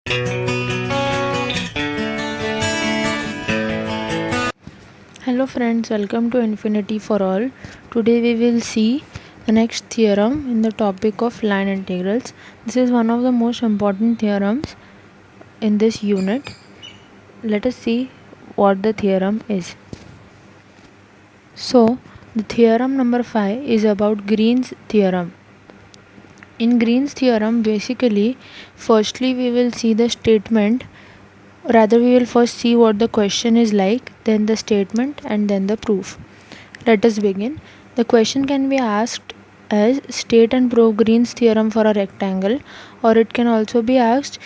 Hello friends, welcome to Infinity for All. Today we will see the next theorem in the topic of line integrals. This is one of the most important theorems in this unit. Let us see what the theorem is. So, the theorem number 5 is about Green's theorem. In Green's theorem, basically, firstly we will see the statement. Rather, we will first see what the question is like, then the statement, and then the proof. Let us begin. The question can be asked as state and prove Green's theorem for a rectangle, or it can also be asked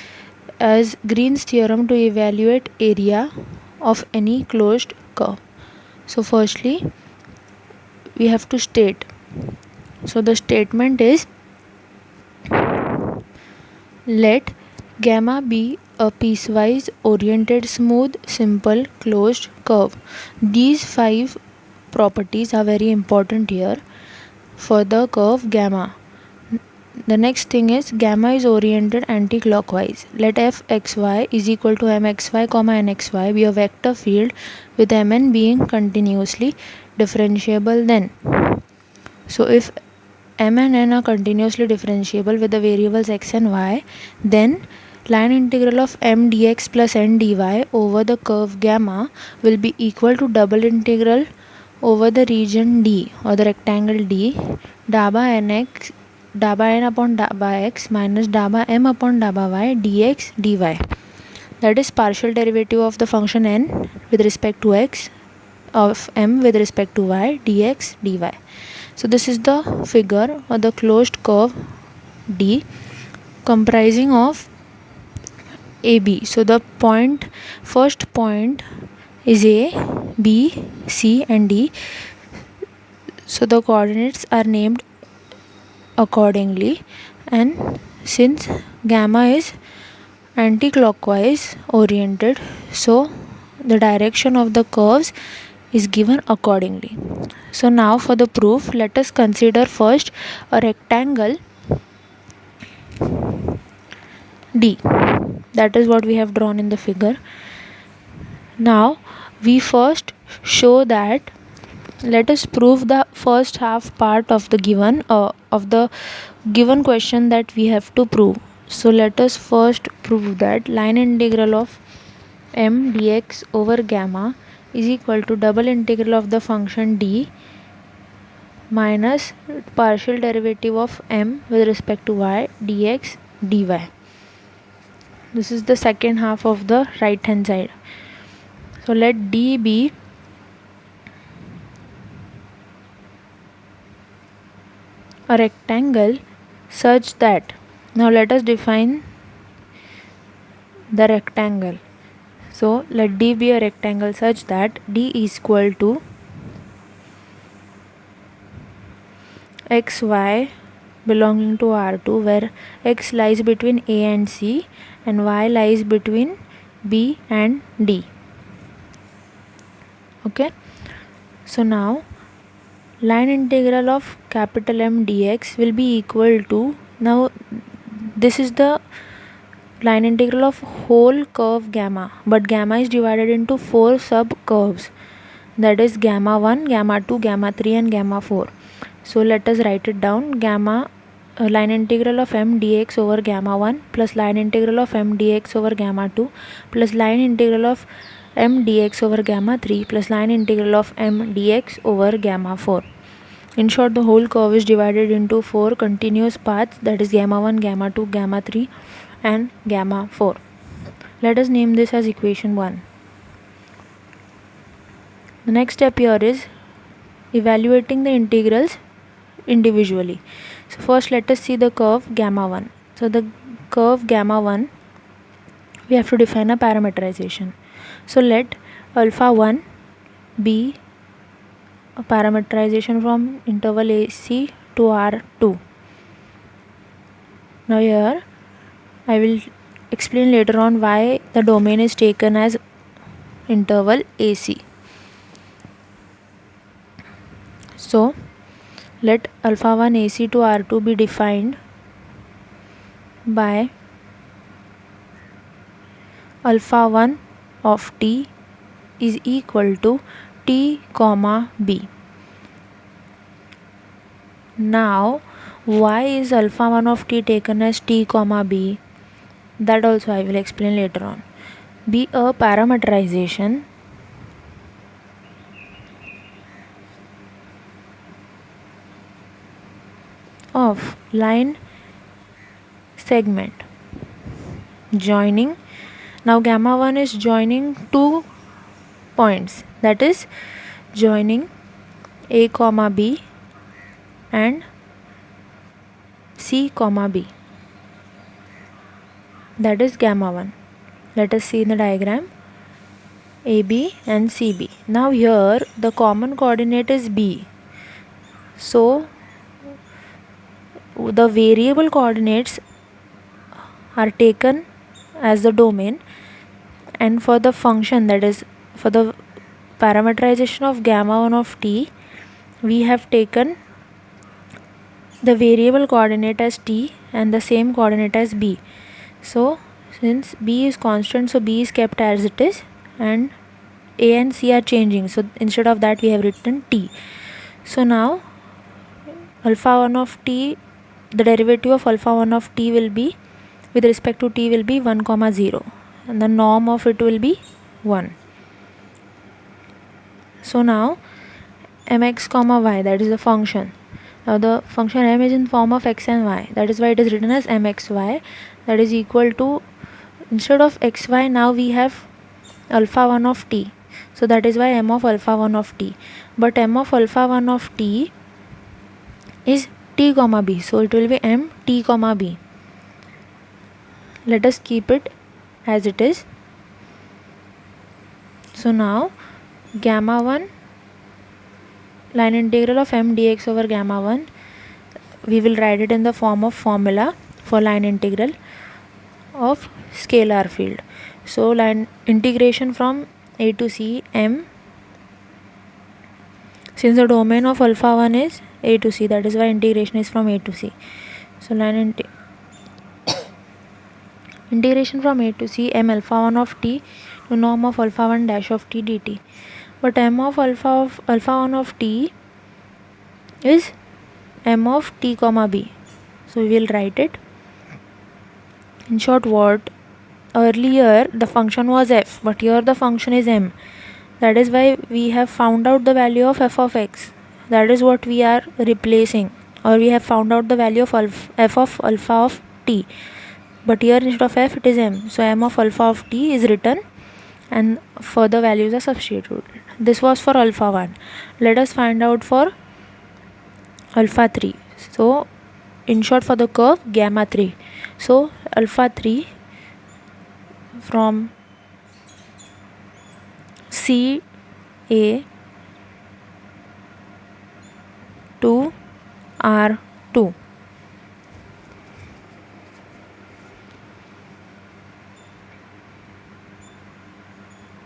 as Green's theorem to evaluate area of any closed curve. So, firstly, we have to state. So, the statement is let gamma be a piecewise oriented smooth simple closed curve. These 5 properties are very important here for the curve gamma. The next thing is gamma is oriented anti-clockwise. Let fxy is equal to mxy comma nxy be a vector field with mn being continuously differentiable then. So if m and n are continuously differentiable with the variables x and y, then line integral of m dx plus n dy over the curve gamma will be equal to double integral over the region D or the rectangle D, dabba n upon dabba x minus dabba m upon dabba y dx dy. That is partial derivative of the function n with respect to x of m with respect to y dx dy. So this is the figure or the closed curve D comprising of AB. So the first point is A, B, C and D. So the coordinates are named accordingly, and since gamma is anti-clockwise oriented, so the direction of the curves is given accordingly. So now for the proof, let us consider first a rectangle D. That is what we have drawn in the figure. Now we first show that, let us prove the first half part of the given question that we have to prove. So let us first prove that line integral of m dx over gamma is equal to double integral of the function d minus partial derivative of m with respect to y dx dy. This is the second half of the right hand side. So let d be a rectangle such that, now let us define the rectangle. So let D be a rectangle such that D is equal to xy belonging to R2, where x lies between A and C and y lies between B and D. Okay, so now line integral of capital M dx will be equal to, now this is the line integral of whole curve gamma, but gamma is divided into 4 sub curves, that is gamma 1, gamma 2, gamma 3 and gamma 4. So let us write it down. Gamma line integral of m dx over gamma 1 plus line integral of m dx over gamma 2 plus line integral of m dx over gamma 3 plus line integral of m dx over gamma 4. In short, the whole curve is divided into 4 continuous paths, that is gamma 1, gamma 2, gamma 3 and gamma 4. Let us name this as equation 1. The next step here is evaluating the integrals individually. So first let us see the curve gamma 1. So the curve gamma 1, we have to define a parameterization. So let alpha 1 be a parameterization from interval AC to R2. Now here I will explain later on why the domain is taken as interval AC. So let alpha 1 AC to R2 be defined by alpha 1 of t is equal to t comma b. Now why is alpha 1 of t taken as t comma b? That also I will explain later on. Be a parameterization of line segment joining. Now gamma 1 is joining two points, that is joining a comma b and c comma b, that is gamma 1. Let us see in the diagram AB and CB. Now here the common coordinate is B, so the variable coordinates are taken as the domain, and for the function, that is for the parameterization of gamma 1 of t, we have taken the variable coordinate as t and the same coordinate as b. So since b is constant, so b is kept as it is and a and c are changing, so instead of that we have written t. So now alpha 1 of t, the derivative of alpha 1 of t will be, with respect to t, will be 1 comma 0 and the norm of it will be 1. So now mx comma y, that is the function. Now the function m is in form of x and y, that is why it is written as mxy, that is equal to, instead of xy now we have alpha 1 of t, so that is why m of alpha 1 of t, but m of alpha 1 of t is t comma b, so it will be m t comma b. Let us keep it as it is. So now gamma 1, line integral of m dx over gamma 1, we will write it in the form of formula for line integral of scalar field. So line integration from a to c m, since the domain of alpha 1 is a to c, that is why integration is from a to c. So line integration from a to c m alpha 1 of t to norm of alpha 1 dash of t dt, but m of alpha 1 of t is m of t comma b, so we will write it. In short, what earlier the function was f, but here the function is m, that is why we have found out the value of f of x, that is what we are replacing, or we have found out the value of f of alpha of t, but here instead of f it is m, so m of alpha of t is written and further values are substituted. This was for alpha 1. Let us find out for alpha 3. So in short, for the curve gamma 3, so alpha 3 from C A to R2.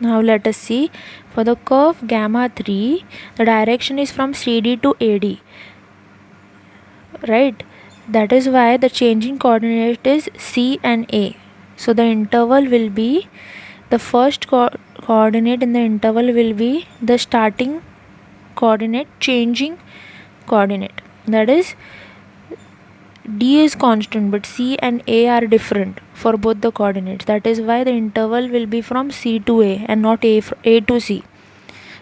Now let us see, for the curve gamma 3, the direction is from CD to AD, right? That is why the changing coordinate is C and A. So the interval will be, the first coordinate in the interval will be the starting coordinate, changing coordinate, that is D is constant but C and A are different for both the coordinates, that is why the interval will be from C to A and not A to C,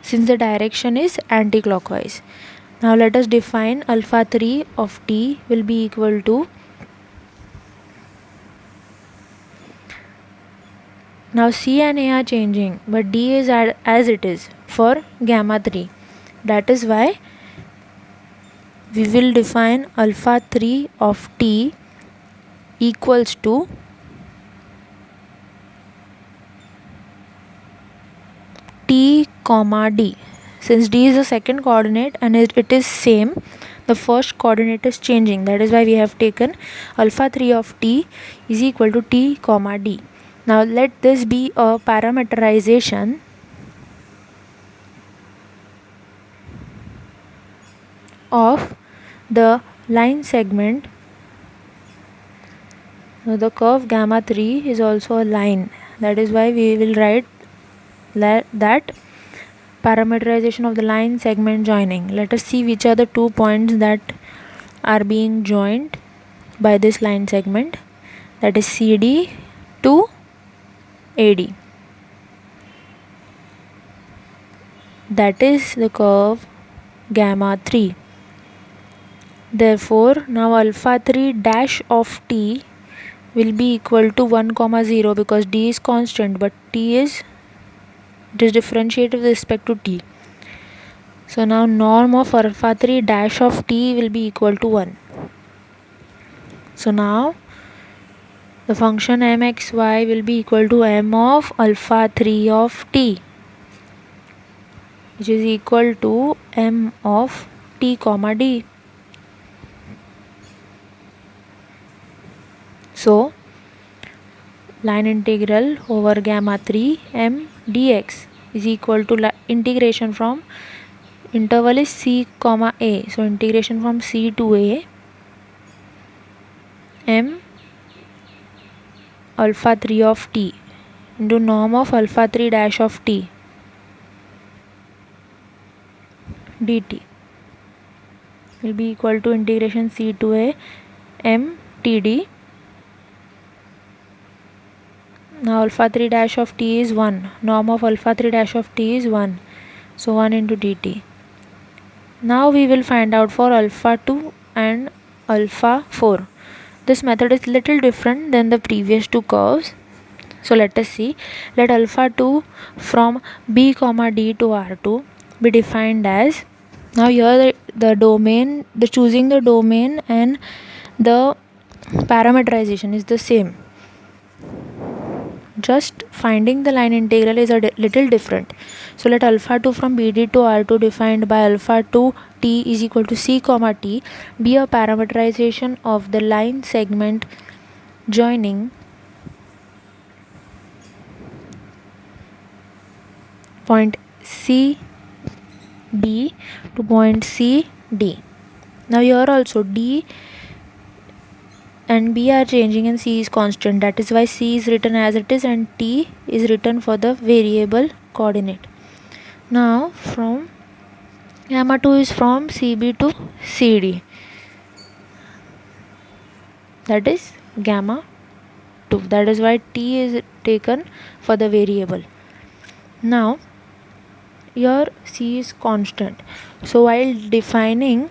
since the direction is anti-clockwise. Now let us define alpha 3 of t will be equal to, now C and A are changing but D is as it is for gamma 3, that is why we will define alpha 3 of t equals to t comma d. Since d is the second coordinate and it is same, the first coordinate is changing, that is why we have taken alpha 3 of t is equal to t comma d. Now let this be a parameterization of the line segment. Now the curve gamma 3 is also a line, That is why we will write that parameterization of the line segment joining. Let us see which are the 2 points that are being joined by this line segment, that is CD to AD. That is the curve gamma 3. Therefore, now alpha 3 dash of t will be equal to 1 comma 0 because d is constant, but it is differentiated with respect to t. So now norm of alpha 3 dash of t will be equal to 1. So now the function mxy will be equal to m of alpha 3 of t, which is equal to m of t comma d. So line integral over gamma 3 m dx is equal to integration from interval is c comma a. So integration from c to a m alpha 3 of t into norm of alpha 3 dash of t dt will be equal to integration c to a m td. Now alpha 3 dash of t is 1. Norm of alpha 3 dash of t is 1. So 1 into dt. Now we will find out for alpha 2 and alpha 4. This method is little different than the previous two curves. So let us see. Let alpha 2 from b comma d to r2 be defined as, now here the domain, the choosing the domain and the parameterization is the same. Just finding the line integral is a little different. So let alpha 2 from bd to r2 defined by alpha 2 t is equal to c comma t be a parameterization of the line segment joining point C B to point C D. Now here also D and B are changing and C is constant. That is why C is written as it is and T is written for the variable coordinate. Now from gamma 2 is from CB to CD. That is gamma 2. That is why T is taken for the variable. Now here C is constant. So while defining,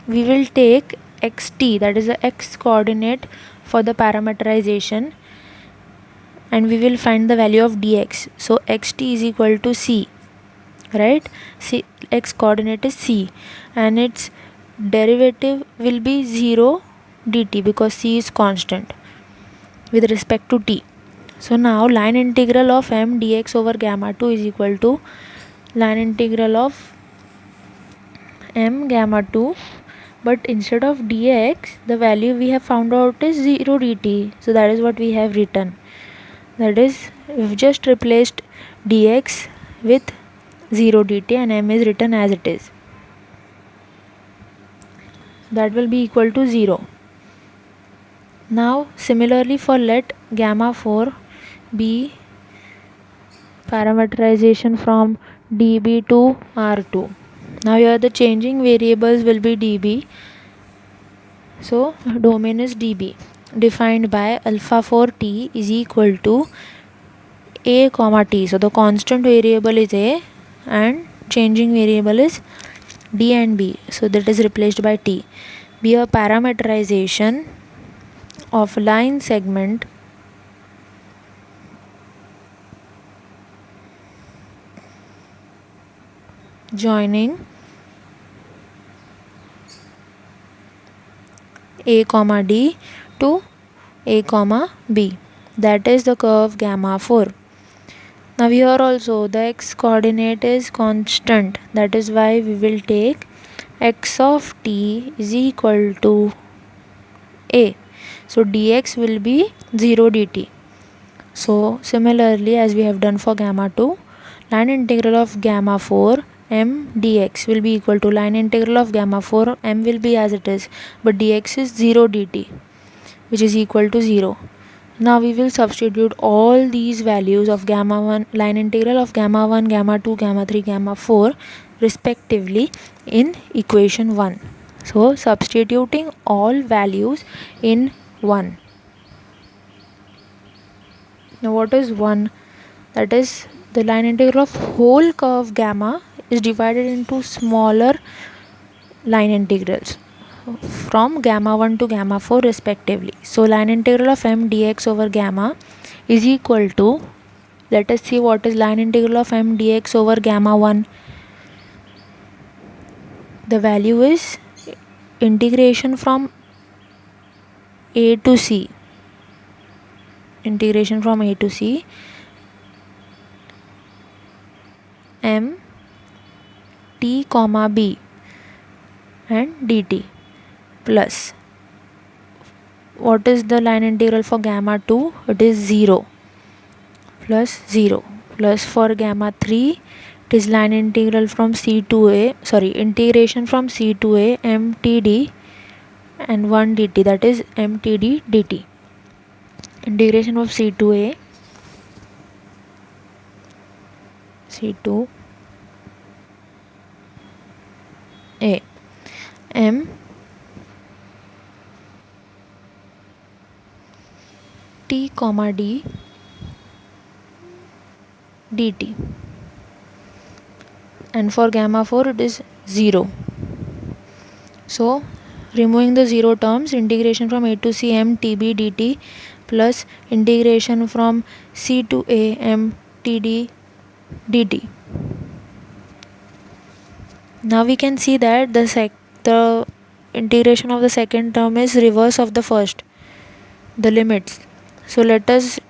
we will take xt, that is the x coordinate for the parameterization, and we will find the value of dx. So xt is equal to c, right? C, x coordinate is c, and its derivative will be 0 dt because c is constant with respect to t. So now line integral of m dx over gamma 2 is equal to line integral of m gamma 2, but instead of dx the value we have found out is 0 dt. So that is what we have written. That is, we've just replaced dx with 0 dt and m is written as it is. That will be equal to 0. Now similarly for let gamma 4 be parameterization from dB to R2. Now here the changing variables will be dB. So domain is dB defined by alpha 4t is equal to a comma t. So the constant variable is a and changing variable is d and b. So that is replaced by t. Be a parameterization of line segment joining a comma d to a comma b. That is the curve gamma 4. Now here also the x coordinate is constant. That is why we will take x of t is equal to a. So dx will be 0 dt. So similarly as we have done for gamma 2, line integral of gamma 4 m dx will be equal to line integral of gamma 4 m will be as it is, but dx is 0 dt, which is equal to 0. Now we will substitute all these values of gamma 1, line integral of gamma 1, gamma 2, gamma 3, gamma 4 respectively in equation 1. So substituting all values in 1. Now what is 1? That is the line integral of whole curve gamma is divided into smaller line integrals from gamma 1 to gamma 4 respectively. So line integral of m dx over gamma is equal to, let us see what is line integral of m dx over gamma 1. The value is integration from a to c, integration from a to c m t comma b and dt plus, what is the line integral for gamma 2? It is 0 plus 0 plus for gamma 3 it is line integral from c to a, integration from c to a mtd and 1 dt, that is mtd dt. Integration of c to a, c to a m t comma d dt, and for gamma 4 it is 0. So removing the 0 terms, integration from a to c m tb dt plus integration from c to a m td dt. Now we can see that the integration of the second term is reverse of the first, the limits. So let us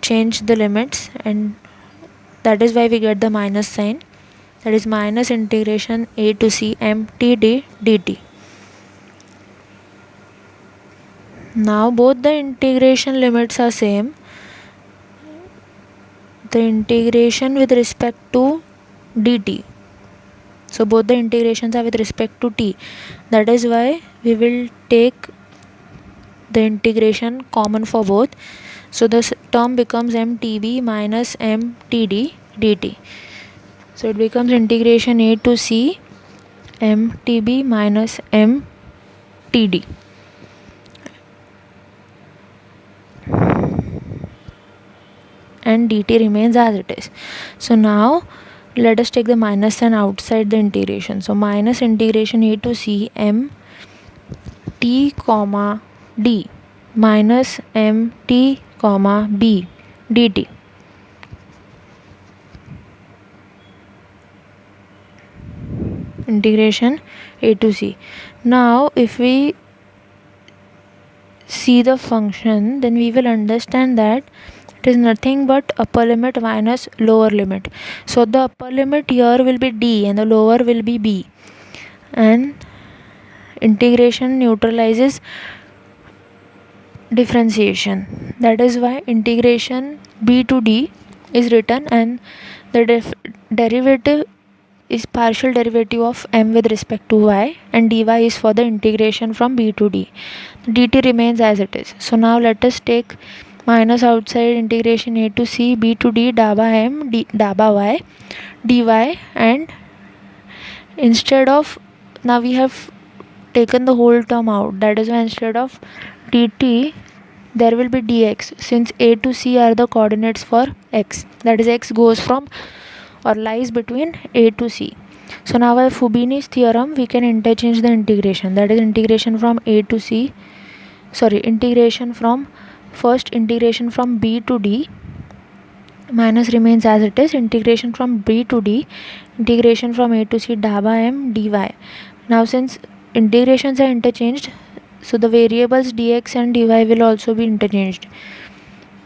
change the limits, and that is why we get the minus sign, that is minus integration a to c m td dt. Now both the integration limits are same. The integration with respect to dt, so both the integrations are with respect to t, that is why we will take the integration common for both. So this term becomes mtb minus mtd dt. So it becomes integration a to c mtb minus mtd. And dt remains as it is. So now let us take the minus sign outside the integration. So minus integration a to c m t comma d minus m t comma b dt. Integration a to c. Now if we see the function, then we will understand that it is nothing but upper limit minus lower limit. So the upper limit here will be d and the lower will be b, and integration neutralizes differentiation. That is why integration b to d is written, and the derivative is partial derivative of m with respect to y, and dy is for the integration from b to d. Dt remains as it is. So now let us take minus outside, integration a to c b to d daba m daba y dy, and instead of, now we have taken the whole term out, that is why instead of dt there will be dx, since a to c are the coordinates for x, that is x goes from or lies between a to c. So now by Fubini's theorem we can interchange the integration, that is integration from a to c, integration from b to d, minus remains as it is, integration from b to d, integration from a to c daba m dy. Now since integrations are interchanged, so the variables dx and dy will also be interchanged.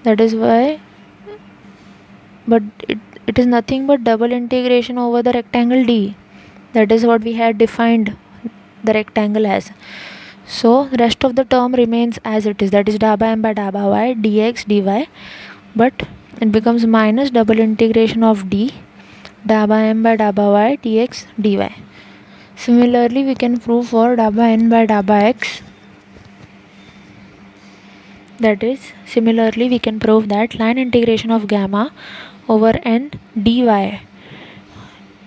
That is why, but it is nothing but double integration over the rectangle d. That is what we had defined the rectangle as. So rest of the term remains as it is, that is daba m by daba y dx dy, but it becomes minus double integration of d daba m by daba y dx dy. Similarly we can prove for daba n by daba x. That is, similarly we can prove that line integration of gamma over n dy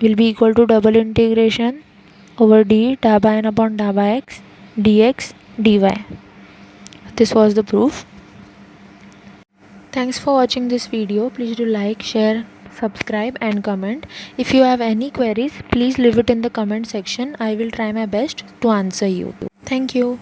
will be equal to double integration over d tau by n upon tau by x dx dy. This was the proof. Thanks for watching this video. Please do like, share, subscribe and comment. If you have any queries, please leave it in the comment section. I will try my best to answer you. Thank you.